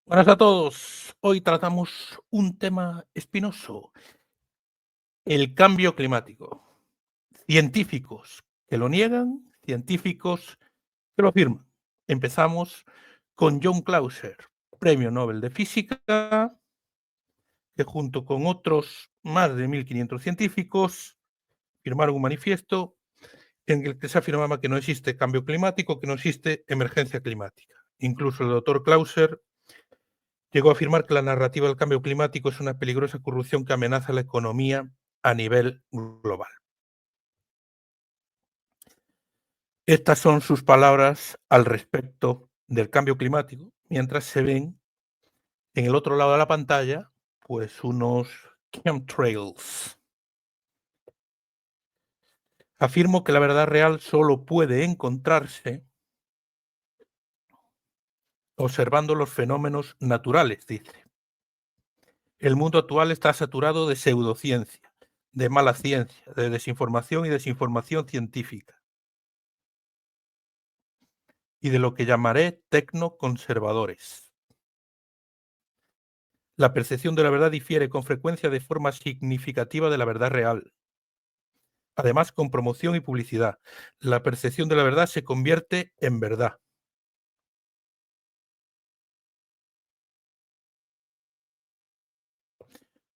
Buenas a todos. Hoy tratamos un tema espinoso, el cambio climático. Científicos que lo niegan, científicos que lo afirman. Empezamos con John Clauser, Premio Nobel de Física, que junto con otros más de 1500 científicos firmaron un manifiesto en el que se afirmaba que no existe cambio climático, que no existe emergencia climática. Incluso el doctor Clauser llegó a afirmar que la narrativa del cambio climático es una peligrosa corrupción que amenaza la economía a nivel global. Estas son sus palabras al respecto del cambio climático, mientras se ven en el otro lado de la pantalla, pues unos chemtrails. Afirmo que la verdad real solo puede encontrarse observando los fenómenos naturales, dice. El mundo actual está saturado de pseudociencia, de mala ciencia, de desinformación y desinformación científica, y de lo que llamaré tecnoconservadores. La percepción de la verdad difiere con frecuencia de forma significativa de la verdad real. Además, con promoción y publicidad, la percepción de la verdad se convierte en verdad.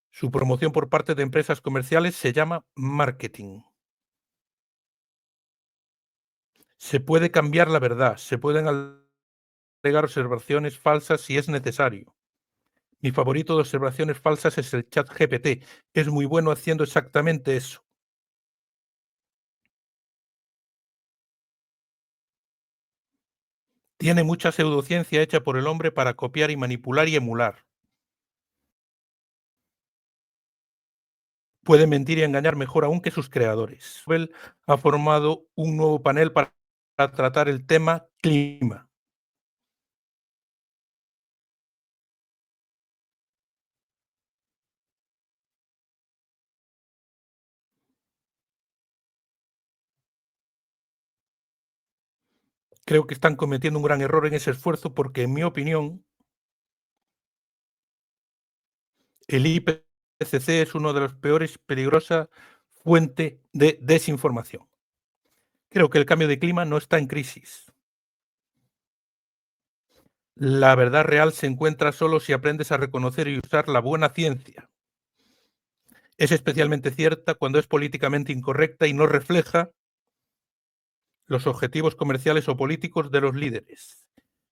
Su promoción por parte de empresas comerciales se llama marketing. Se puede cambiar la verdad, se pueden agregar observaciones falsas si es necesario. Mi favorito de observaciones falsas es el chat GPT. Es muy bueno haciendo exactamente eso. Tiene mucha pseudociencia hecha por el hombre para copiar y manipular y emular. Puede mentir y engañar mejor aún que sus creadores. Nobel ha formado un nuevo panel para tratar el tema clima. Creo que están cometiendo un gran error en ese esfuerzo porque, en mi opinión, el IPCC es uno de los peores, peligrosa fuente de desinformación. Creo que el cambio de clima no está en crisis. La verdad real se encuentra solo si aprendes a reconocer y usar la buena ciencia. Es especialmente cierta cuando es políticamente incorrecta y no refleja los objetivos comerciales o políticos de los líderes.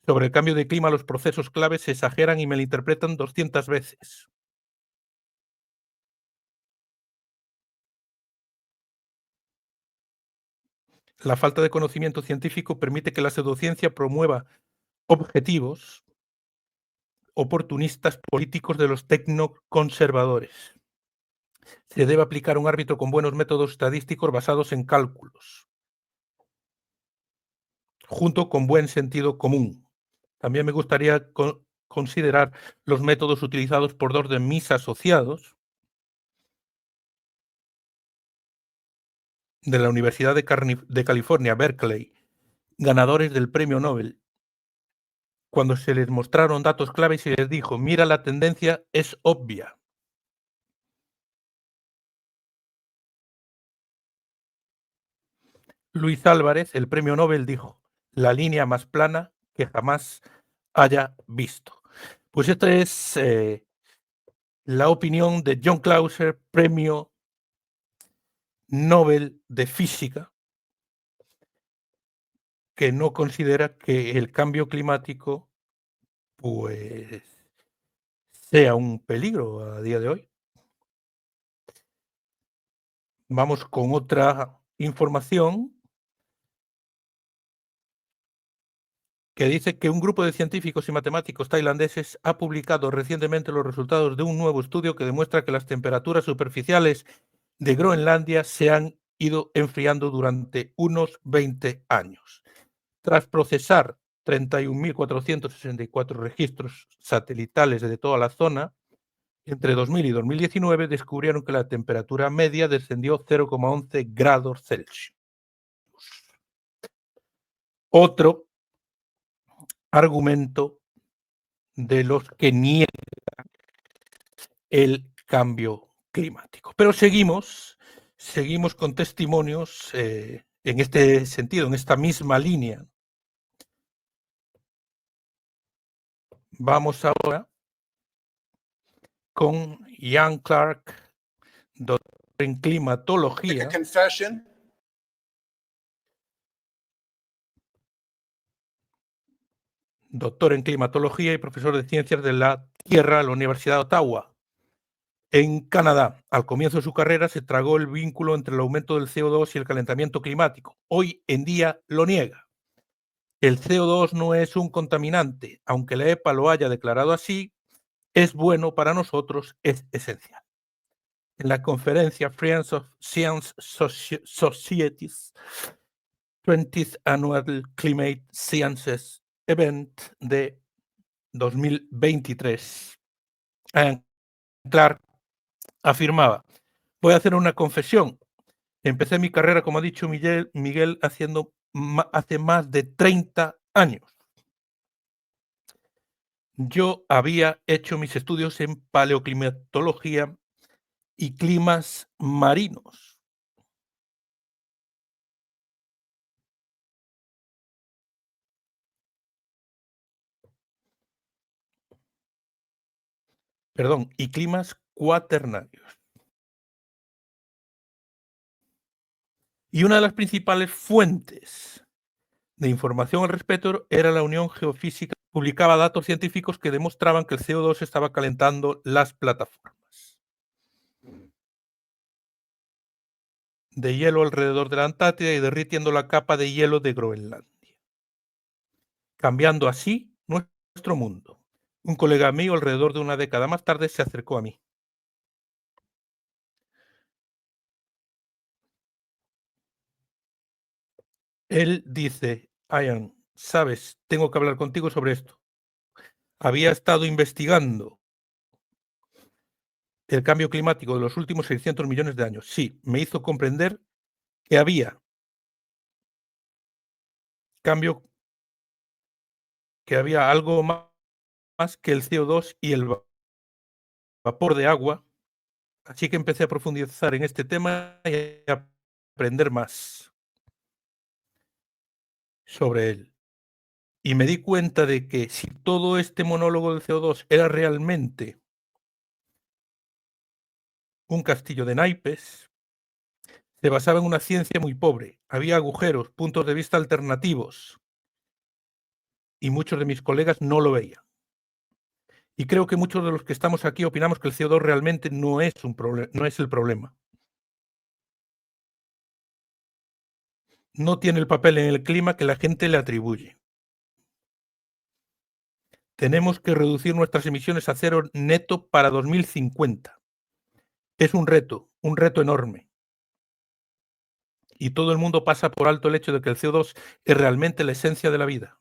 Sobre el cambio de clima, los procesos claves se exageran y malinterpretan 200 veces. La falta de conocimiento científico permite que la pseudociencia promueva objetivos oportunistas políticos de los tecnoconservadores. Se debe aplicar un árbitro con buenos métodos estadísticos basados en cálculos, junto con buen sentido común. También me gustaría considerar los métodos utilizados por dos de mis asociados de la Universidad de California, Berkeley, ganadores del premio Nobel, cuando se les mostraron datos clave y se les dijo, mira, la tendencia es obvia. Luis Álvarez, el premio Nobel, dijo, la línea más plana que jamás haya visto. Pues esta es la opinión de John Clauser, premio Nobel de Física, que no considera que el cambio climático pues sea un peligro a día de hoy. Vamos con otra información que dice que un grupo de científicos y matemáticos tailandeses ha publicado recientemente los resultados de un nuevo estudio que demuestra que las temperaturas superficiales de Groenlandia se han ido enfriando durante unos 20 años. Tras procesar 31.464 registros satelitales de toda la zona, entre 2000 y 2019 descubrieron que la temperatura media descendió 0,11 grados Celsius. Otro argumento de los que niegan el cambio climático. Pero seguimos con testimonios en este sentido, en esta misma línea. Vamos ahora con Ian Clark, doctor en climatología. Doctor en climatología y profesor de ciencias de la Tierra en la Universidad de Ottawa, en Canadá. Al comienzo de su carrera se tragó el vínculo entre el aumento del CO2 y el calentamiento climático. Hoy en día lo niega. El CO2 no es un contaminante, aunque la EPA lo haya declarado así, es bueno para nosotros, es esencial. En la conferencia Friends of Science Society's 20th Annual Climate Sciences Event de 2023, Ian Clark afirmaba: voy a hacer una confesión. Empecé mi carrera, como ha dicho Miguel, hace más de 30 años. Yo había hecho mis estudios en paleoclimatología y climas marinos. Perdón, y climas cuaternarios. Y una de las principales fuentes de información al respecto era la Unión Geofísica. Publicaba datos científicos que demostraban que el CO2 estaba calentando las plataformas de hielo alrededor de la Antártida y derritiendo la capa de hielo de Groenlandia, cambiando así nuestro mundo. Un colega mío, alrededor de una década más tarde, se acercó a mí. Él dice: Ian, sabes, tengo que hablar contigo sobre esto. Había estado investigando el cambio climático de los últimos 600 millones de años. Sí, me hizo comprender que había algo más que el CO2 y el vapor de agua. Así que empecé a profundizar en este tema y a aprender más sobre él. Y me di cuenta de que si todo este monólogo del CO2 era realmente un castillo de naipes, se basaba en una ciencia muy pobre. Había agujeros, puntos de vista alternativos, y muchos de mis colegas no lo veían. Y creo que muchos de los que estamos aquí opinamos que el CO2 realmente no es el problema. No tiene el papel en el clima que la gente le atribuye. Tenemos que reducir nuestras emisiones a cero neto para 2050. Es un reto enorme. Y todo el mundo pasa por alto el hecho de que el CO2 es realmente la esencia de la vida.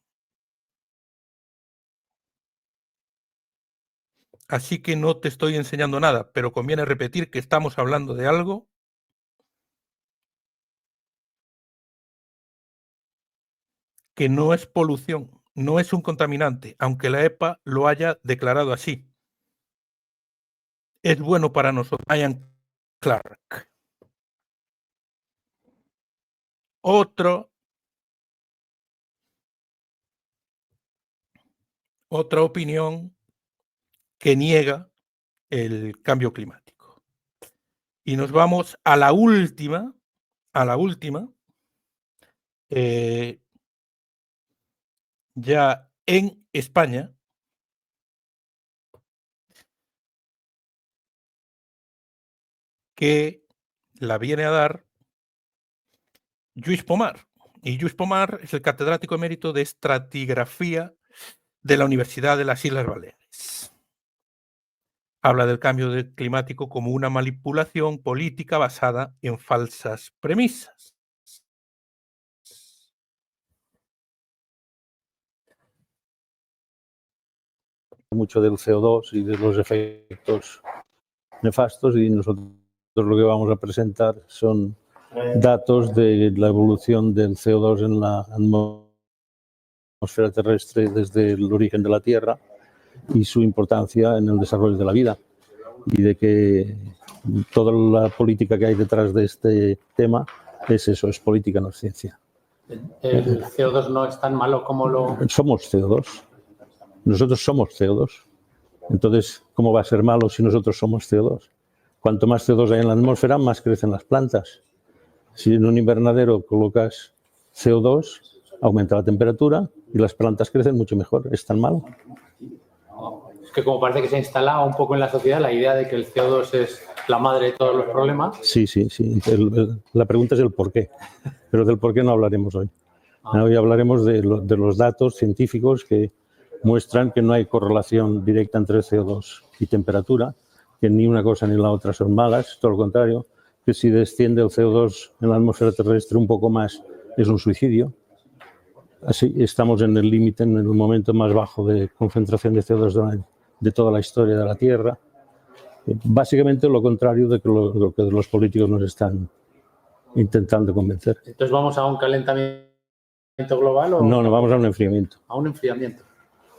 Así que no te estoy enseñando nada, pero conviene repetir que estamos hablando de algo que no es polución, no es un contaminante, aunque la EPA lo haya declarado así. Es bueno para nosotros. Ian Clark. Otra opinión que niega el cambio climático. Y nos vamos a la última, ya en España, que la viene a dar Lluís Pomar. Y Lluís Pomar es el catedrático emérito de estratigrafía de la Universidad de las Islas Baleares. Habla del cambio climático como una manipulación política basada en falsas premisas. Mucho del CO2 y de los efectos nefastos, y nosotros lo que vamos a presentar son datos de la evolución del CO2 en la atmósfera terrestre desde el origen de la Tierra y su importancia en el desarrollo de la vida, y de que toda la política que hay detrás de este tema es eso, es política, no es ciencia. ¿El CO2 no es tan malo como lo...? Somos CO2. Nosotros somos CO2. Entonces, ¿cómo va a ser malo si nosotros somos CO2? Cuanto más CO2 hay en la atmósfera, más crecen las plantas. Si en un invernadero colocas CO2, aumenta la temperatura y las plantas crecen mucho mejor. ¿Es tan malo? Es que como parece que se ha instalado un poco en la sociedad la idea de que el CO2 es la madre de todos los problemas. Sí. La pregunta es el por qué. Pero del por qué no hablaremos hoy. Hoy hablaremos de los datos científicos que muestran que no hay correlación directa entre CO2 y temperatura, que ni una cosa ni la otra son malas, todo lo contrario, que si desciende el CO2 en la atmósfera terrestre un poco más es un suicidio. Así estamos en el límite, en el momento más bajo de concentración de CO2 de toda la historia de la Tierra. Básicamente lo contrario de lo que los políticos nos están intentando convencer. Entonces, ¿vamos a un calentamiento global o...? No, vamos a un enfriamiento. A un enfriamiento.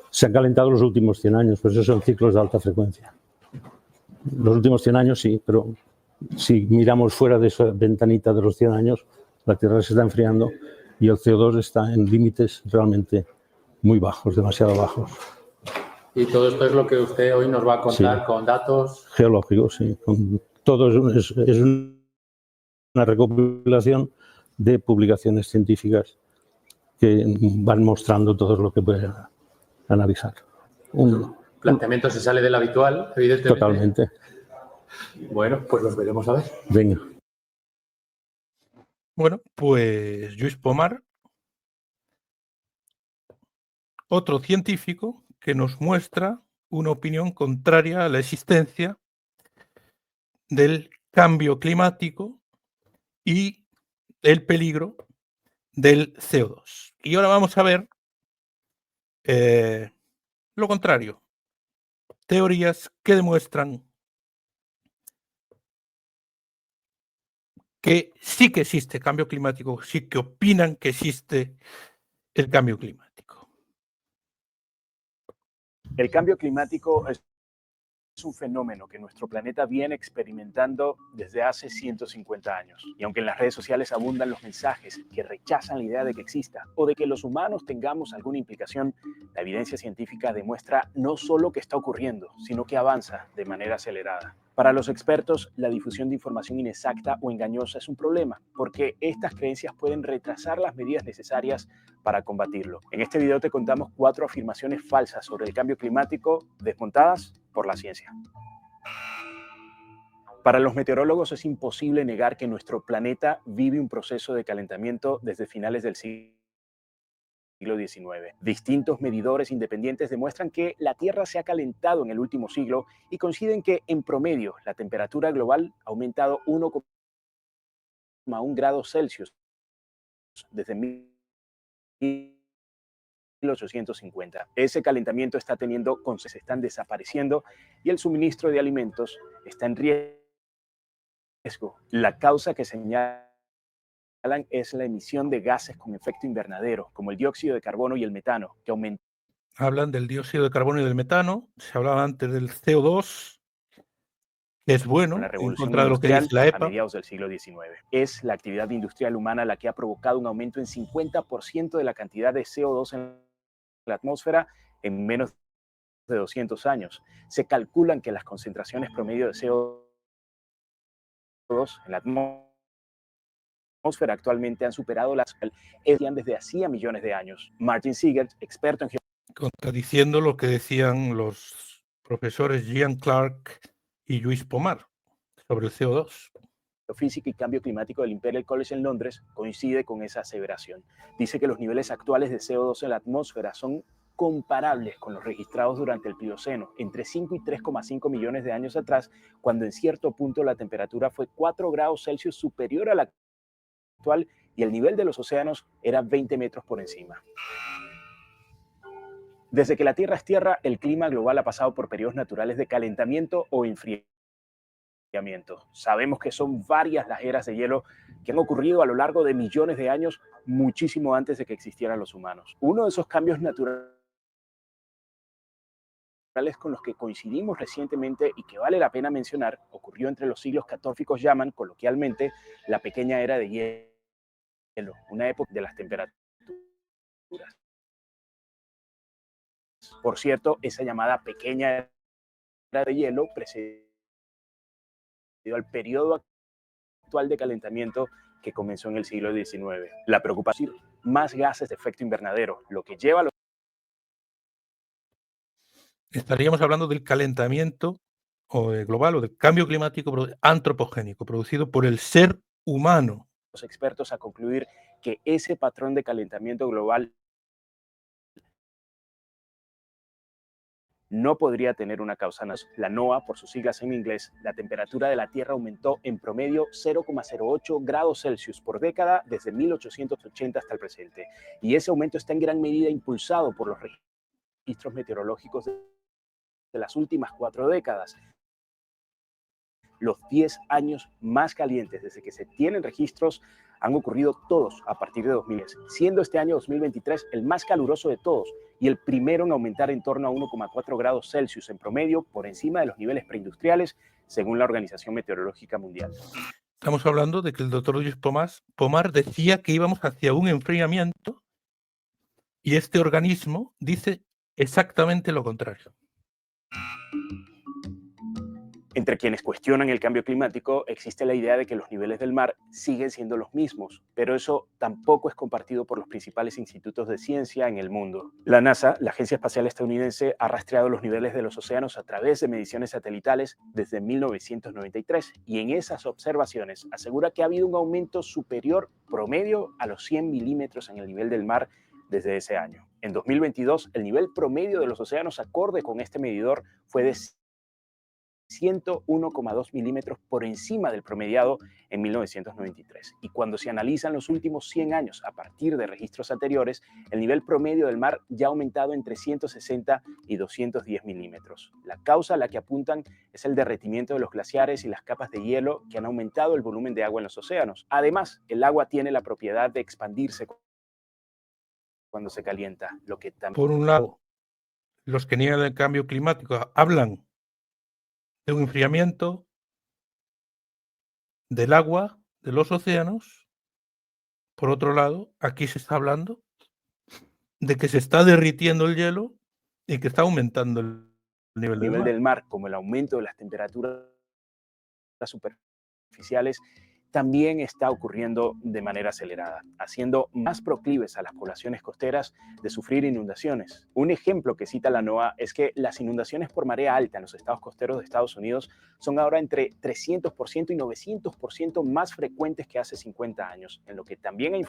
Se han calentado los últimos 100 años, pero esos son ciclos de alta frecuencia. Los últimos 100 años sí, pero si miramos fuera de esa ventanita de los 100 años, la Tierra se está enfriando y el CO2 está en límites realmente muy bajos, demasiado bajos. Y todo esto es lo que usted hoy nos va a contar, Sí. con datos... Geológicos, sí. Todo es una recopilación de publicaciones científicas que van mostrando todo lo que puede analizar. El planteamiento se sale del habitual, evidentemente. Totalmente. Bueno, pues los veremos a ver. Venga. Bueno, pues Lluís Pomar, otro científico que nos muestra una opinión contraria a la existencia del cambio climático y el peligro del CO2. Y ahora vamos a ver lo contrario. Teorías que demuestran que sí que existe cambio climático, sí que opinan que existe el cambio climático. El cambio climático es un fenómeno que nuestro planeta viene experimentando desde hace 150 años. Y aunque en las redes sociales abundan los mensajes que rechazan la idea de que exista o de que los humanos tengamos alguna implicación, la evidencia científica demuestra no solo que está ocurriendo, sino que avanza de manera acelerada. Para los expertos, la difusión de información inexacta o engañosa es un problema, porque estas creencias pueden retrasar las medidas necesarias para combatirlo. En este video te contamos 4 afirmaciones falsas sobre el cambio climático desmontadas por la ciencia. Para los meteorólogos es imposible negar que nuestro planeta vive un proceso de calentamiento desde finales del siglo XIX. Distintos medidores independientes demuestran que la Tierra se ha calentado en el último siglo y coinciden que, en promedio, la temperatura global ha aumentado 1,1 grados Celsius desde 1850. Ese calentamiento está teniendo consecuencias, están desapareciendo y el suministro de alimentos está en riesgo. La causa que señalan es la emisión de gases con efecto invernadero, como el dióxido de carbono y el metano, que aumentan. Hablan del dióxido de carbono y del metano, se hablaba antes del CO2, que es bueno, La en revolución contra de lo que industrial dice la a EPA. mediados del siglo XIX. Es la actividad industrial humana la que ha provocado un aumento en 50% de la cantidad de CO2 en la atmósfera en menos de 200 años. Se calculan que las concentraciones promedio de CO2 en la atmósfera actualmente han superado las que desde hacía millones de años. Martin Seeger, experto en Contradiciendo lo que decían los profesores Jean Clark y Lluís Pomar sobre el CO2. Geofísica y Cambio Climático del Imperial College en Londres, coincide con esa aseveración. Dice que los niveles actuales de CO2 en la atmósfera son comparables con los registrados durante el Plioceno, entre 5 y 3,5 millones de años atrás, cuando en cierto punto la temperatura fue 4 grados Celsius superior a la actual y el nivel de los océanos era 20 metros por encima. Desde que la Tierra es tierra, el clima global ha pasado por periodos naturales de calentamiento o enfriamiento. Sabemos que son varias las eras de hielo que han ocurrido a lo largo de millones de años, muchísimo antes de que existieran los humanos. Uno de esos cambios naturales con los que coincidimos recientemente y que vale la pena mencionar, ocurrió entre los siglos catórficos, llaman coloquialmente la pequeña era de hielo, una época de las temperaturas. Por cierto, esa llamada pequeña era de hielo precedió al periodo actual de calentamiento que comenzó en el siglo XIX. La preocupación, más gases de efecto invernadero, lo que lleva a los... Estaríamos hablando del calentamiento global o del cambio climático antropogénico producido por el ser humano. Los expertos a concluir que ese patrón de calentamiento global no podría tener una causa natural. La NOAA, por sus siglas en inglés, la temperatura de la Tierra aumentó en promedio 0,08 grados Celsius por década desde 1880 hasta el presente. Y ese aumento está en gran medida impulsado por los registros meteorológicos de las últimas 4 décadas. Los 10 años más calientes desde que se tienen registros han ocurrido todos a partir de 2010, siendo este año 2023 el más caluroso de todos y el primero en aumentar en torno a 1,4 grados Celsius en promedio por encima de los niveles preindustriales, según la Organización Meteorológica Mundial. Estamos hablando de que el doctor Luis Pomar decía que íbamos hacia un enfriamiento y este organismo dice exactamente lo contrario. Entre quienes cuestionan el cambio climático existe la idea de que los niveles del mar siguen siendo los mismos, pero eso tampoco es compartido por los principales institutos de ciencia en el mundo. La NASA, la Agencia Espacial Estadounidense, ha rastreado los niveles de los océanos a través de mediciones satelitales desde 1993 y en esas observaciones asegura que ha habido un aumento superior promedio a los 100 milímetros en el nivel del mar desde ese año. En 2022, el nivel promedio de los océanos acorde con este medidor fue de 101,2 milímetros por encima del promediado en 1993. Y cuando se analizan los últimos 100 años a partir de registros anteriores, el nivel promedio del mar ya ha aumentado entre 160 y 210 milímetros. La causa a la que apuntan es el derretimiento de los glaciares y las capas de hielo que han aumentado el volumen de agua en los océanos. Además, el agua tiene la propiedad de expandirse cuando se calienta, lo que también... Por un lado, los que niegan el cambio climático hablan de un enfriamiento del agua de los océanos. Por otro lado, aquí se está hablando de que se está derritiendo el hielo y que está aumentando el nivel del mar, como el aumento de las temperaturas superficiales, también está ocurriendo de manera acelerada, haciendo más proclives a las poblaciones costeras de sufrir inundaciones. Un ejemplo que cita la NOAA es que las inundaciones por marea alta en los estados costeros de Estados Unidos son ahora entre 300% y 900% más frecuentes que hace 50 años, en lo que también ha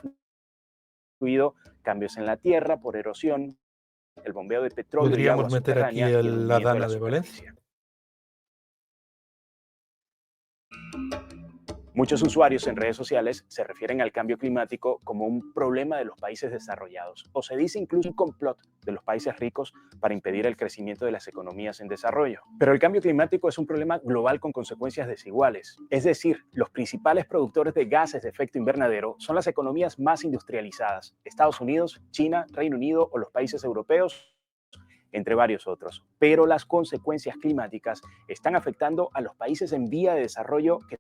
influido cambios en la tierra por erosión, el bombeo de petróleo. Podríamos meter aquí la Dana de Valencia. Muchos usuarios en redes sociales se refieren al cambio climático como un problema de los países desarrollados, o se dice incluso un complot de los países ricos para impedir el crecimiento de las economías en desarrollo. Pero el cambio climático es un problema global con consecuencias desiguales. Es decir, los principales productores de gases de efecto invernadero son las economías más industrializadas: Estados Unidos, China, Reino Unido o los países europeos, entre varios otros. Pero las consecuencias climáticas están afectando a los países en vía de desarrollo, que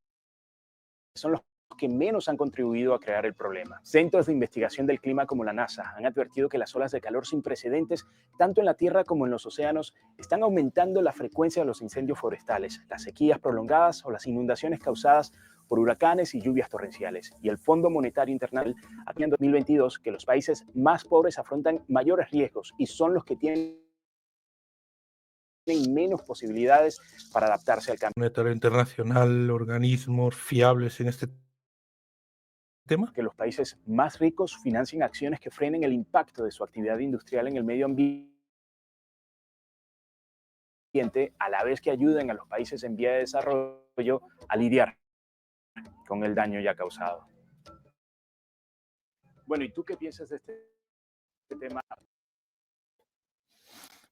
son los que menos han contribuido a crear el problema. Centros de investigación del clima como la NASA han advertido que las olas de calor sin precedentes, tanto en la Tierra como en los océanos, están aumentando la frecuencia de los incendios forestales, las sequías prolongadas o las inundaciones causadas por huracanes y lluvias torrenciales. Y el Fondo Monetario Internacional advirtió en 2022 que los países más pobres afrontan mayores riesgos y son los que tienen menos posibilidades para adaptarse al cambio. Monetario Internacional, organismos fiables en este tema. Que los países más ricos financien acciones que frenen el impacto de su actividad industrial en el medio ambiente, a la vez que ayuden a los países en vía de desarrollo a lidiar con el daño ya causado. Bueno, ¿y tú qué piensas de este tema?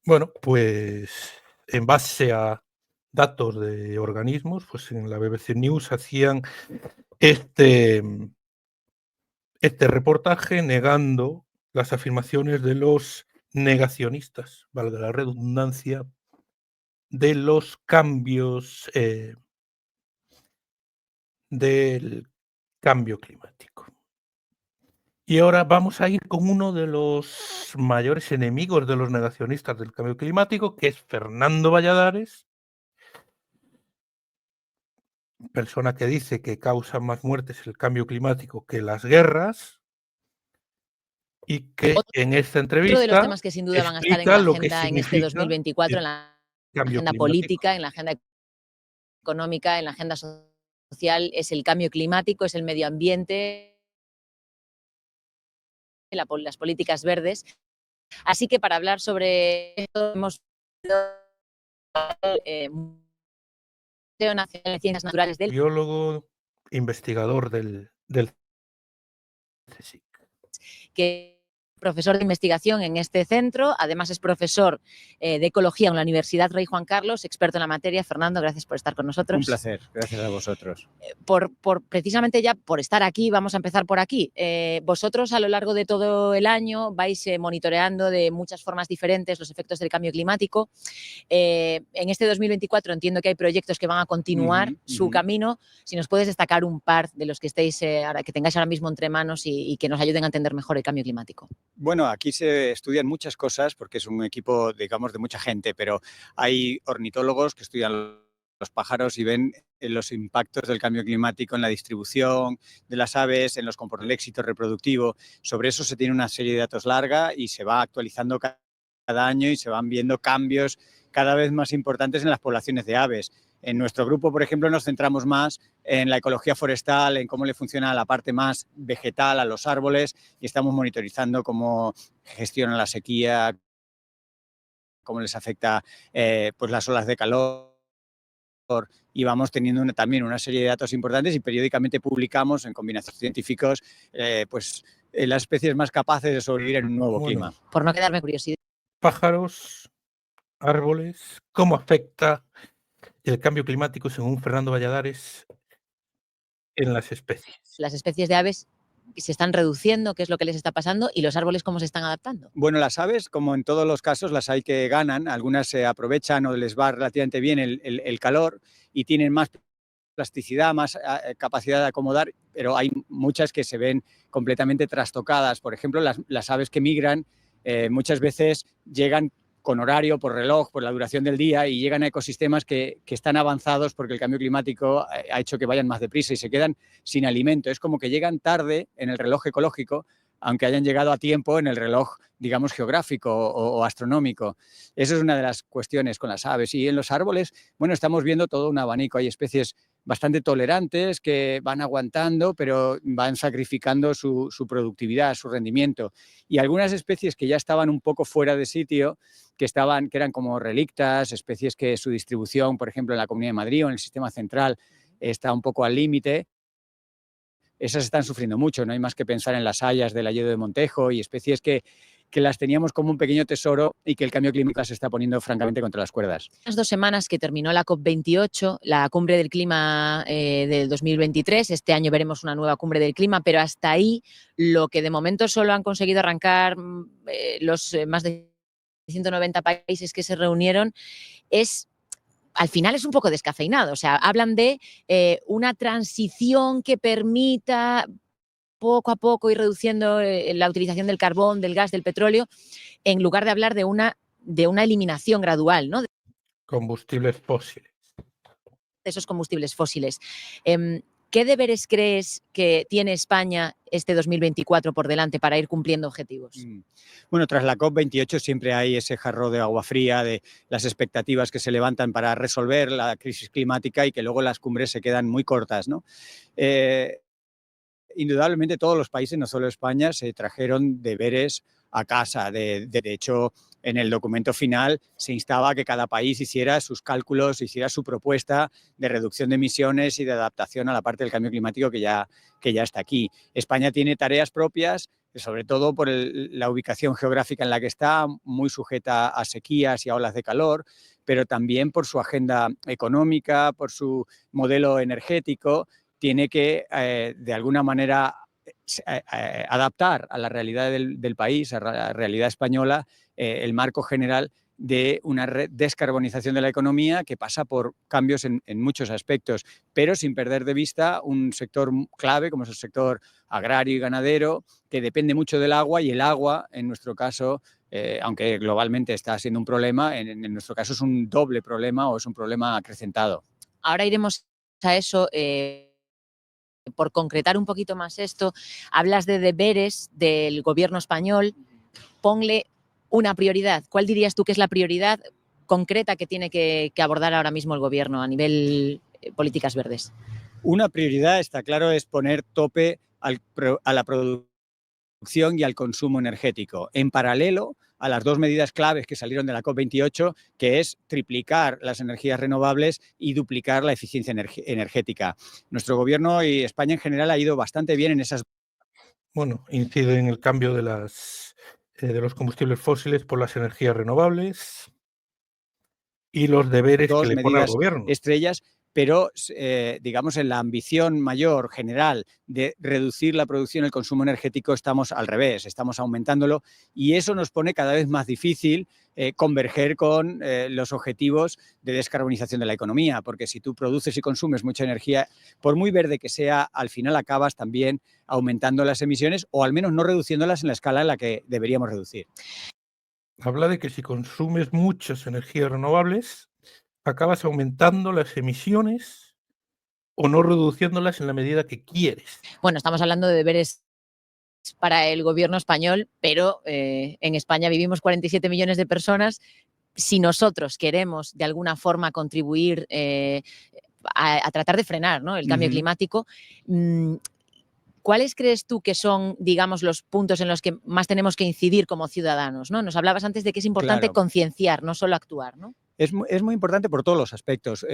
Bueno, pues en base a datos de organismos, pues en la BBC News hacían este reportaje negando las afirmaciones de los negacionistas, valga la redundancia, de los cambios del cambio climático. Y ahora vamos a ir con uno de los mayores enemigos de los negacionistas del cambio climático, que es Fernando Valladares, persona que dice que causa más muertes el cambio climático que las guerras, y que en esta Otro de los entrevista temas que sin duda van a estar en explica la lo que agenda en este significa 2024, en el la cambio agenda climático. política, en la agenda económica, en la agenda social, es el cambio climático, es el medio ambiente, las políticas verdes. Así que para hablar sobre esto hemos Museo Nacional de Ciencias Naturales del Biólogo, investigador del CSIC. que profesor de investigación en este centro, además es profesor de Ecología en la Universidad Rey Juan Carlos, experto en la materia. Fernando, gracias por estar con nosotros. Un placer, gracias a vosotros. Precisamente ya por estar aquí, vamos a empezar por aquí. Vosotros a lo largo de todo el año vais monitoreando de muchas formas diferentes los efectos del cambio climático. En este 2024 entiendo que hay proyectos que van a continuar su camino. Si nos puedes destacar un par de los que estéis, que tengáis ahora mismo entre manos y que nos ayuden a entender mejor el cambio climático. Bueno, aquí se estudian muchas cosas porque es un equipo, digamos, de mucha gente, pero hay ornitólogos que estudian los pájaros y ven los impactos del cambio climático en la distribución de las aves, en los componentes del éxito reproductivo. Sobre eso se tiene una serie de datos larga y se va actualizando cada año y se van viendo cambios cada vez más importantes en las poblaciones de aves. En nuestro grupo, por ejemplo, nos centramos más en la ecología forestal, en cómo le funciona la parte más vegetal a los árboles y estamos monitorizando cómo gestionan la sequía, cómo les afecta pues las olas de calor, y vamos teniendo también una serie de datos importantes y periódicamente publicamos en combinaciones científicos las especies más capaces de sobrevivir en un nuevo clima. Por no quedarme curiosidad. Pájaros, árboles, ¿cómo afecta el cambio climático, según Fernando Valladares, en las especies? Las especies de aves se están reduciendo, ¿qué es lo que les está pasando? ¿Y los árboles cómo se están adaptando? Bueno, las aves, como en todos los casos, las hay que ganan. Algunas se aprovechan o les va relativamente bien el calor y tienen más plasticidad, más capacidad de acomodar, pero hay muchas que se ven completamente trastocadas. Por ejemplo, las aves que migran muchas veces llegan con horario, por reloj, por la duración del día y llegan a ecosistemas que están avanzados porque el cambio climático ha hecho que vayan más deprisa y se quedan sin alimento. Es como que llegan tarde en el reloj ecológico, aunque hayan llegado a tiempo en el reloj, digamos, geográfico o astronómico. Eso es una de las cuestiones con las aves. Y en los árboles, bueno, estamos viendo todo un abanico. Hay especies bastante tolerantes que van aguantando, pero van sacrificando su productividad, su rendimiento. Y algunas especies que ya estaban un poco fuera de sitio, que eran como relictas, especies que su distribución, por ejemplo, en la Comunidad de Madrid o en el sistema central, está un poco al límite. Esas están sufriendo mucho, no hay más que pensar en las hayas del Hayedo de Montejo y especies que las teníamos como un pequeño tesoro y que el cambio climático se está poniendo francamente contra las cuerdas. Las 2 semanas que terminó la COP28, la cumbre del clima del 2023, este año veremos una nueva cumbre del clima, pero hasta ahí lo que de momento solo han conseguido arrancar los más de 190 países que se reunieron al final es un poco descafeinado. O sea, hablan de una transición que permita poco a poco ir reduciendo la utilización del carbón, del gas, del petróleo, en lugar de hablar de una eliminación gradual, ¿no? Combustibles fósiles. De esos combustibles fósiles. ¿Qué deberes crees que tiene España este 2024 por delante para ir cumpliendo objetivos? Bueno, tras la COP28 siempre hay ese jarro de agua fría de las expectativas que se levantan para resolver la crisis climática y que luego las cumbres se quedan muy cortas, ¿no? Indudablemente todos los países, no solo España, se trajeron deberes a casa. De hecho, en el documento final se instaba a que cada país hiciera sus cálculos, hiciera su propuesta de reducción de emisiones y de adaptación a la parte del cambio climático que ya está aquí. España tiene tareas propias, sobre todo por la ubicación geográfica en la que está, muy sujeta a sequías y a olas de calor, pero también por su agenda económica, por su modelo energético. Tiene que, de alguna manera, adaptar a la realidad del país, a la realidad española, el marco general de una descarbonización de la economía que pasa por cambios en muchos aspectos, pero sin perder de vista un sector clave como es el sector agrario y ganadero, que depende mucho del agua, y el agua, en nuestro caso, aunque globalmente está siendo un problema, en nuestro caso es un doble problema o es un problema acrecentado. Ahora iremos a eso. Por concretar un poquito más esto, hablas de deberes del gobierno español. Ponle una prioridad. ¿Cuál dirías tú que es la prioridad concreta que tiene que abordar ahora mismo el gobierno a nivel políticas verdes? Una prioridad, está claro, es poner tope a la producción y al consumo energético. En paralelo a las dos medidas claves que salieron de la COP28, que es triplicar las energías renovables y duplicar la eficiencia energética. Nuestro gobierno y España en general ha ido bastante bien en esas. Bueno, incide en el cambio de los combustibles fósiles por las energías renovables y los deberes que Dos le pone al medidas gobierno. estrellas, pero digamos en la ambición mayor general de reducir la producción y el consumo energético estamos al revés, estamos aumentándolo, y eso nos pone cada vez más difícil converger con los objetivos de descarbonización de la economía, porque si tú produces y consumes mucha energía, por muy verde que sea, al final acabas también aumentando las emisiones o al menos no reduciéndolas en la escala en la que deberíamos reducir. Habla de que si consumes muchas energías renovables, acabas aumentando las emisiones o no reduciéndolas en la medida que quieres. Bueno, estamos hablando de deberes para el gobierno español, pero en España vivimos 47 millones de personas. Si nosotros queremos de alguna forma contribuir a tratar de frenar, ¿no?, el cambio climático, ¿cuáles crees tú que son, digamos, los puntos en los que más tenemos que incidir como ciudadanos, ¿no? Nos hablabas antes de que es importante concienciar, no solo actuar, ¿no? Es muy importante por todos los aspectos.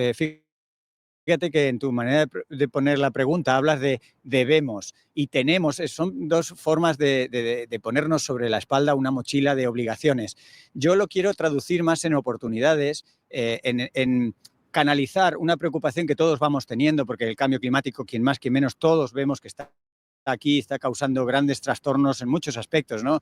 Fíjate que en tu manera de poner la pregunta hablas de debemos y tenemos. Son dos formas de ponernos sobre la espalda una mochila de obligaciones. Yo lo quiero traducir más en oportunidades, en canalizar una preocupación que todos vamos teniendo, porque el cambio climático, quien más, quien menos, todos vemos que está aquí, está causando grandes trastornos en muchos aspectos, ¿no?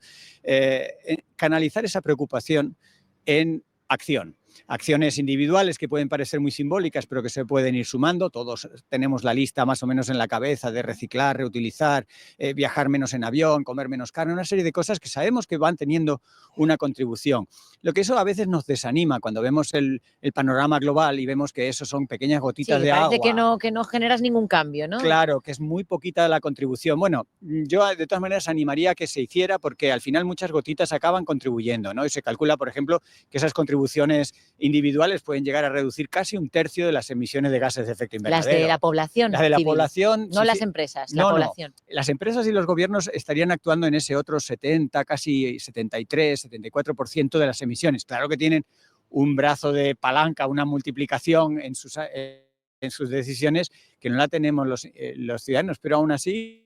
Canalizar esa preocupación en acción. Acciones individuales que pueden parecer muy simbólicas, pero que se pueden ir sumando. Todos tenemos la lista más o menos en la cabeza de reciclar, reutilizar, viajar menos en avión, comer menos carne, una serie de cosas que sabemos que van teniendo una contribución. Lo que eso a veces nos desanima cuando vemos el panorama global y vemos que eso son pequeñas gotitas de agua. Parece que no generas ningún cambio, ¿no? Claro, que es muy poquita la contribución. Bueno, yo de todas maneras animaría a que se hiciera, porque al final muchas gotitas acaban contribuyendo, ¿no? Y se calcula, por ejemplo, que esas contribuciones individuales pueden llegar a reducir casi un tercio de las emisiones de gases de efecto invernadero. Las de la población. Las de la civil. población. No las empresas, la población. No. Las empresas y los gobiernos estarían actuando en ese otro 70, casi 73, 74% de las emisiones. Claro que tienen un brazo de palanca, una multiplicación en sus decisiones que no la tenemos los ciudadanos, pero aún así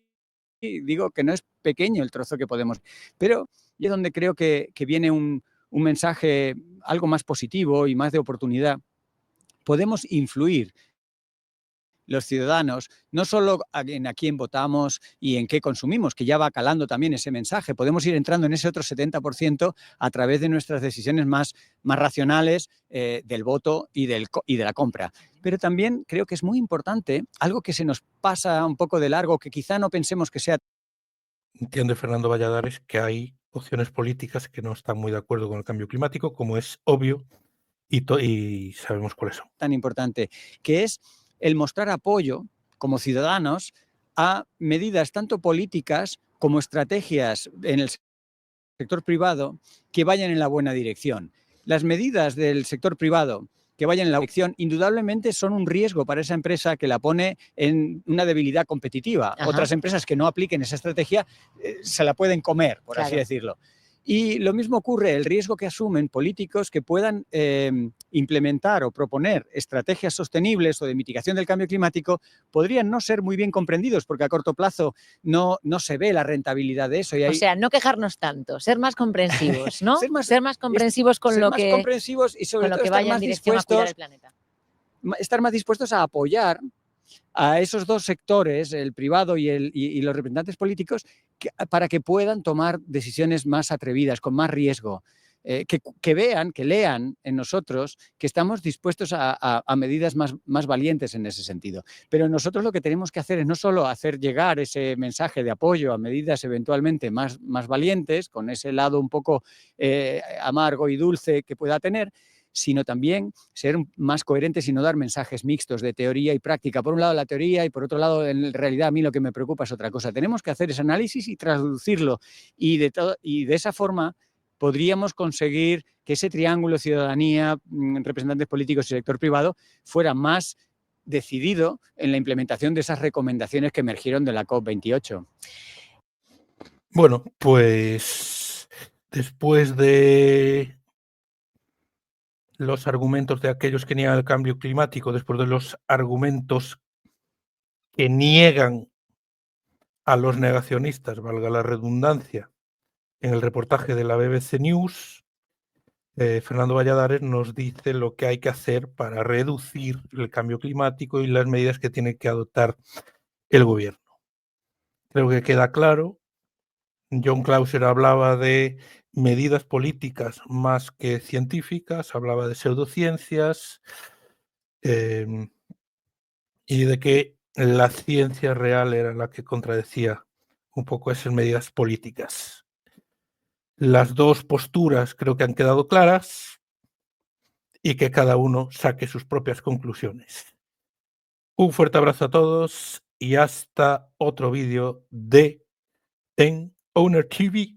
digo que no es pequeño el trozo que podemos. Pero y es donde creo que viene un mensaje algo más positivo y más de oportunidad. Podemos influir los ciudadanos, no solo en a quién votamos y en qué consumimos, que ya va calando también ese mensaje. Podemos ir entrando en ese otro 70% a través de nuestras decisiones más racionales del voto y de la compra. Pero también creo que es muy importante, algo que se nos pasa un poco de largo, que quizá no pensemos que sea. Entiende Fernando Valladares que hay opciones políticas que no están muy de acuerdo con el cambio climático, como es obvio, y sabemos cuáles son. Tan importante, que es el mostrar apoyo como ciudadanos a medidas tanto políticas como estrategias en el sector privado que vayan en la buena dirección. Las medidas del sector privado que vayan en la dirección indudablemente son un riesgo para esa empresa que la pone en una debilidad competitiva. Ajá. Otras empresas que no apliquen esa estrategia se la pueden comer, por así decirlo. Y lo mismo ocurre, el riesgo que asumen políticos que puedan implementar o proponer estrategias sostenibles o de mitigación del cambio climático podrían no ser muy bien comprendidos, porque a corto plazo no se ve la rentabilidad de eso. Y O sea, no quejarnos tanto, ser más comprensivos, ¿no? ser más comprensivos con lo que, comprensivos y sobre con lo todo que estar vaya en más dirección a cuidar el dispuestos, planeta. estar más dispuestos a apoyar a esos dos sectores, el privado y los representantes políticos, para que puedan tomar decisiones más atrevidas, con más riesgo. que vean, que lean en nosotros que estamos dispuestos a medidas más valientes en ese sentido. Pero nosotros lo que tenemos que hacer es no solo hacer llegar ese mensaje de apoyo a medidas eventualmente más valientes, con ese lado un poco amargo y dulce que pueda tener, sino también ser más coherentes y no dar mensajes mixtos de teoría y práctica. Por un lado la teoría y por otro lado en realidad a mí lo que me preocupa es otra cosa. Tenemos que hacer ese análisis y traducirlo y de esa forma podríamos conseguir que ese triángulo ciudadanía, representantes políticos y sector privado fuera más decidido en la implementación de esas recomendaciones que emergieron de la COP28. Bueno, pues después de los argumentos de aquellos que niegan el cambio climático, después de los argumentos que niegan a los negacionistas, valga la redundancia, en el reportaje de la BBC News, Fernando Valladares nos dice lo que hay que hacer para reducir el cambio climático y las medidas que tiene que adoptar el gobierno. Creo que queda claro. John Clauser hablaba de medidas políticas más que científicas, hablaba de pseudociencias y de que la ciencia real era la que contradecía un poco esas medidas políticas. Las dos posturas creo que han quedado claras y que cada uno saque sus propias conclusiones. Un fuerte abrazo a todos y hasta otro vídeo de En Owner TV.